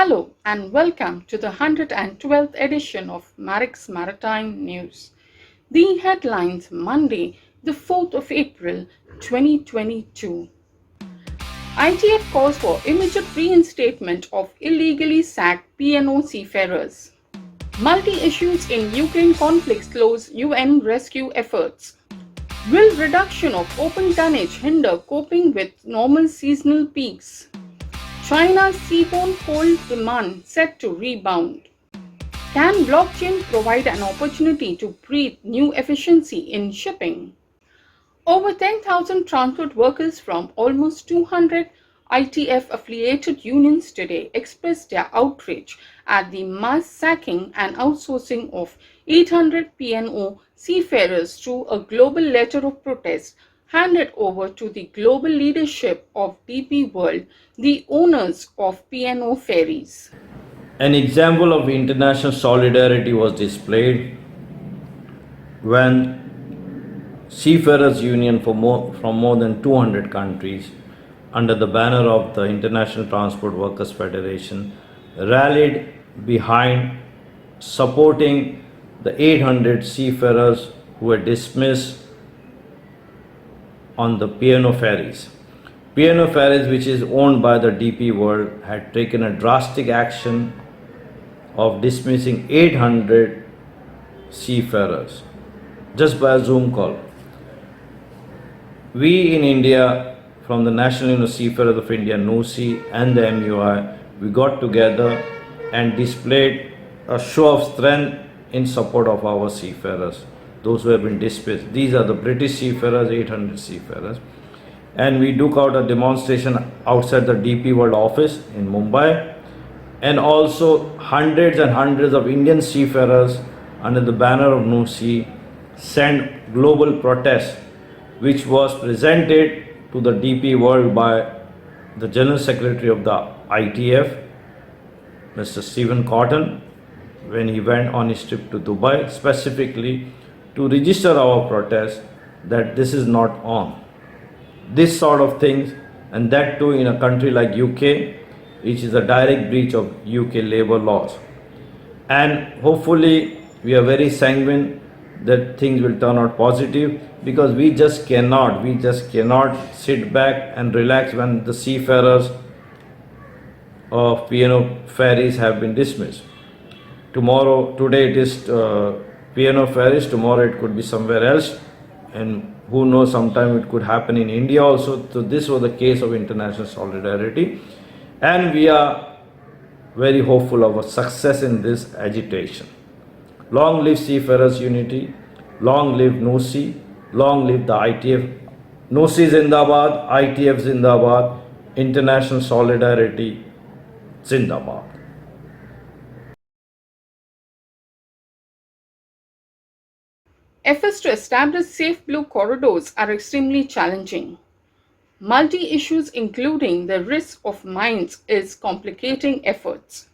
Hello and welcome to the 112th edition of Marex Maritime News. The headlines Monday, the 4th of April 2022. ITF calls for immediate reinstatement of illegally sacked P&O seafarers. Multi-issues in Ukraine conflict slows UN rescue efforts. Will reduction of open tonnage hinder coping with normal seasonal peaks? China's seaborne coal demand set to rebound. Can blockchain provide an opportunity to breathe new efficiency in shipping? Over 10,000 transport workers from almost 200 ITF-affiliated unions today expressed their outrage at the mass sacking and outsourcing of 800 P&O seafarers through a global letter of protest handed over to the global leadership of DP World, the owners of P&O ferries. An example of international solidarity was displayed when Seafarers Union from more than 200 countries under the banner of the International Transport Workers Federation rallied behind supporting the 800 seafarers who were dismissed on the P&O ferries. P&O ferries, which is owned by the DP World, had taken a drastic action of dismissing 800 seafarers just by a Zoom call. We in India, from the National Union of Seafarers of India, NUSI, and the MUI, we got together and displayed a show of strength in support of our seafarers, those who have been dismissed. These are the British seafarers, 800 seafarers. And we took out a demonstration outside the DP World office in Mumbai, and also hundreds and hundreds of Indian seafarers under the banner of NUSI sent global protest, which was presented to the DP World by the General Secretary of the ITF, Mr. Stephen Cotton, when he went on his trip to Dubai, specifically to register our protest that this is not on. This sort of things, and that too in a country like UK, which is a direct breach of UK labour laws. And hopefully we are very sanguine that things will turn out positive, because we just cannot sit back and relax when the seafarers of P&O ferries have been dismissed. Today it is P&O ferries, tomorrow it could be somewhere else, and who knows, sometime it could happen in India also. So this was the case of international solidarity, and we are very hopeful of a success in this agitation. Long live Seafarers Unity, long live NUSI, long live the ITF. NUSI Zindabad, ITF Zindabad, international solidarity Zindabad. Efforts to establish safe blue corridors are extremely challenging. Multi-issues including the risk of mines is complicating efforts.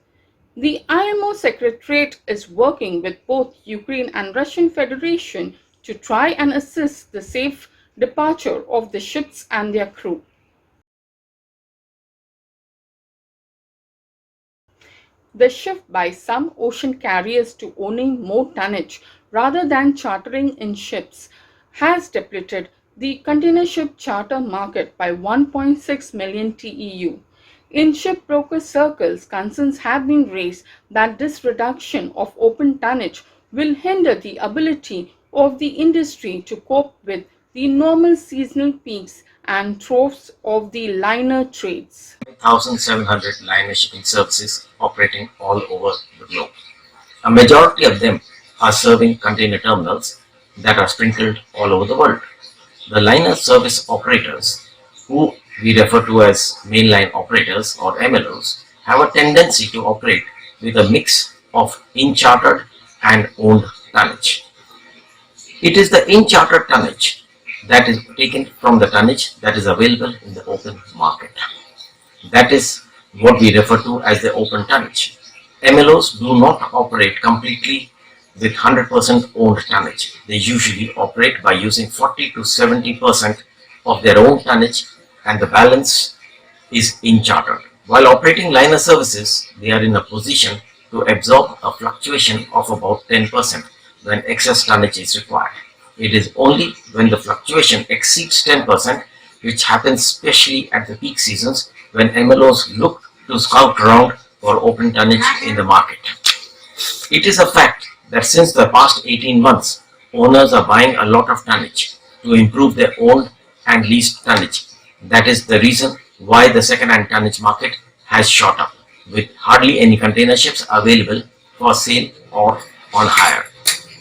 The IMO Secretariat is working with both Ukraine and Russian Federation to try and assist the safe departure of the ships and their crew. The shift by some ocean carriers to owning more tonnage rather than chartering in ships has depleted the container ship charter market by 1.6 million TEU. In shipbroker circles, concerns have been raised that this reduction of open tonnage will hinder the ability of the industry to cope with the normal seasonal peaks and troughs of the liner trades. 1,700 liner shipping services operating all over the globe. A majority of them are serving container terminals that are sprinkled all over the world. The liner service operators, who we refer to as mainline operators or MLOs, have a tendency to operate with a mix of in-chartered and owned tonnage. It is the in-chartered tonnage that is taken from the tonnage that is available in the open market. That is what we refer to as the open tonnage. MLOs do not operate completely with 100% owned tonnage. They usually operate by using 40 to 70% of their own tonnage, and the balance is in charter. While operating liner services, they are in a position to absorb a fluctuation of about 10% when excess tonnage is required. It is only when the fluctuation exceeds 10%, which happens especially at the peak seasons, when MLOs look to scout around for open tonnage in the market. It is a fact that since the past 18 months, owners are buying a lot of tonnage to improve their owned and leased tonnage. That is the reason why the second-hand tonnage market has shot up, with hardly any container ships available for sale or on hire.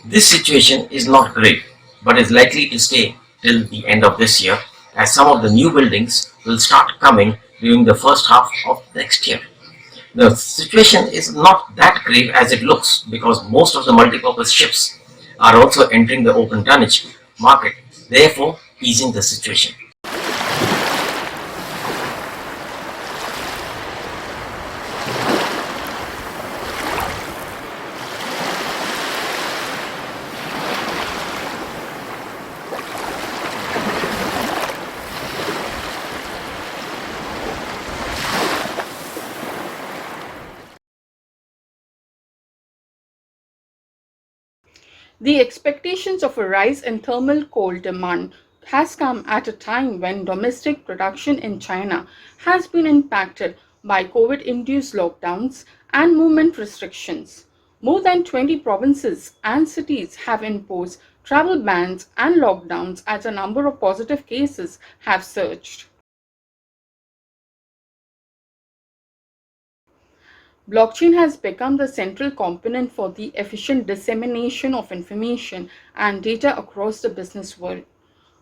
This situation is not great, but is likely to stay till the end of this year, as some of the new buildings will start coming during the first half of next year. The situation is not that grave as it looks, because most of the multipurpose ships are also entering the open tonnage market, therefore easing the situation. The expectations of a rise in thermal coal demand has come at a time when domestic production in China has been impacted by COVID-induced lockdowns and movement restrictions. More than 20 provinces and cities have imposed travel bans and lockdowns as a number of positive cases have surged. Blockchain has become the central component for the efficient dissemination of information and data across the business world.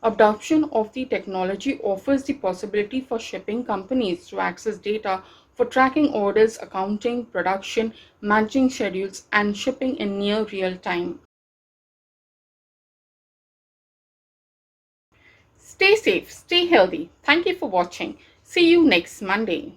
Adoption of the technology offers the possibility for shipping companies to access data for tracking orders, accounting, production, managing schedules, and shipping in near real time. Stay safe, stay healthy. Thank you for watching. See you next Monday.